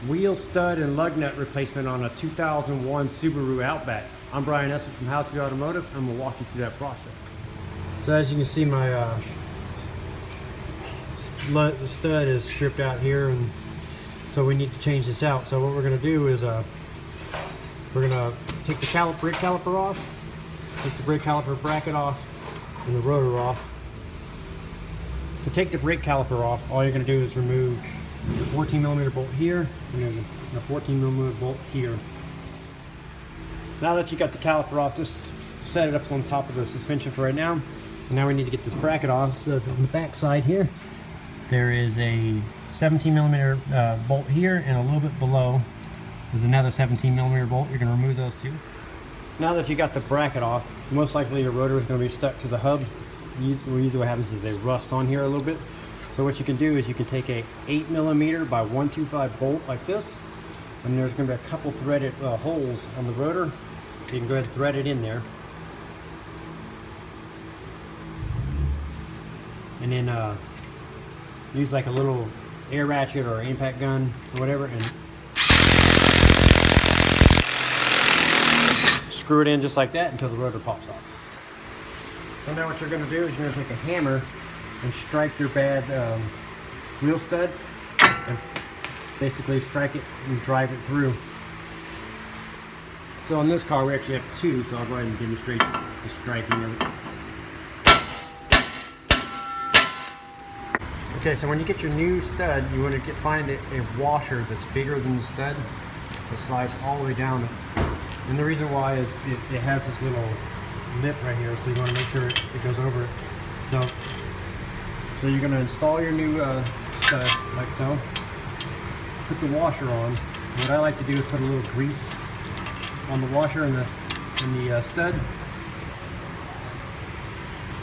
wheel stud and lug nut replacement on a 2001 Subaru Outback. I'm Brian Esser from Automotive, and we'll walk you through that process. So as you can see, my stud is stripped out here, and so we need to change this out. So what we're going to do is we're going to take the brake caliper off, take the brake caliper bracket off, and the rotor off. To take the brake caliper off, all you're going to do is remove the 14mm bolt here and then the 14mm bolt here. Now that you got the caliper off, just set it up on top of the suspension for right now. And now we need to get this bracket off. So on the back side here, there is a 17mm bolt here, and a little bit below there's another 17mm bolt. You're going to remove those two. Now that you got the bracket off, most likely your rotor is going to be stuck to the hub. Usually what happens is they rust on here a little bit. So what you can do is you can take a 8mm by 125 bolt like this, and there's going to be a couple threaded holes on the rotor. You can go ahead and thread it in there, and then use like a little air ratchet or impact gun or whatever, and screw it in just like that until the rotor pops off. So now what you're going to do is you're going to take a hammer and strike your bad wheel stud, and basically strike it and drive it through. So on this car we actually have two, so I'll go ahead and demonstrate the striking of it. Okay, so when you get your new stud, you want to find a washer that's bigger than the stud that slides all the way down. And the reason why is it has this little lip right here, so you want to make sure it goes over it. So you're going to install your new stud like so. Put the washer on. What I like to do is put a little grease on the washer and the stud.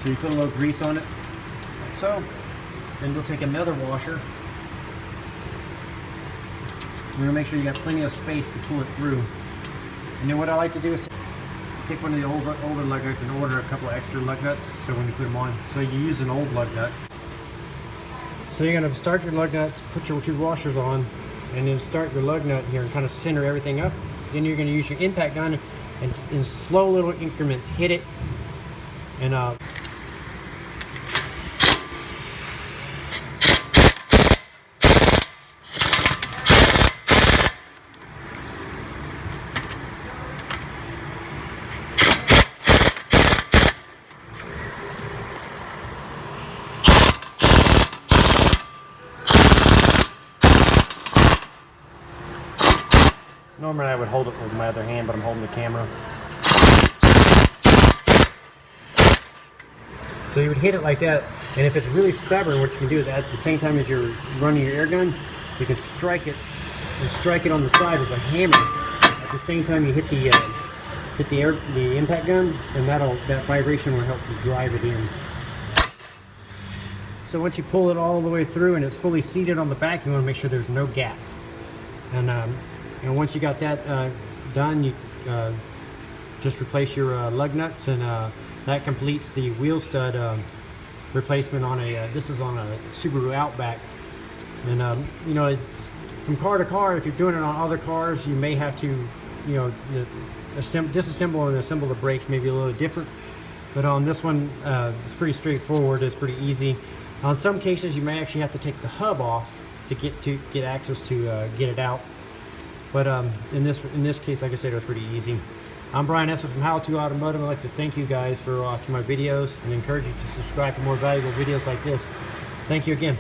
So you put a little grease on it like so. Then we'll take another washer. We're going to make sure you got plenty of space to pull it through. And then what I like to do is take one of the older lug nuts and order a couple of extra lug nuts, so when you put them on, so you use an old lug nut. So you're going to start your lug nut, put your two washers on, and then start your lug nut here and kind of center everything up. Then you're going to use your impact gun and in slow little increments hit it, and normally I would hold it with my other hand, but I'm holding the camera. So you would hit it like that, and if it's really stubborn, what you can do is at the same time as you're running your air gun, you can strike it on the side with a hammer. At the same time you hit the impact gun, and that vibration will help you drive it in. So once you pull it all the way through and it's fully seated on the back, you want to make sure there's no gap. And once you got that done, you just replace your lug nuts, and that completes the wheel stud replacement on this is on a Subaru Outback. And you know, from car to car, if you're doing it on other cars, you may have to, you know, disassemble and assemble the brakes, maybe a little different. But on this one, it's pretty straightforward. It's pretty easy. On some cases, you may actually have to take the hub off to get access to get it out. But in this case, like I said, it was pretty easy. I'm Brian Esser from How To Automotive. I'd like to thank you guys for watching my videos and encourage you to subscribe for more valuable videos like this. Thank you again.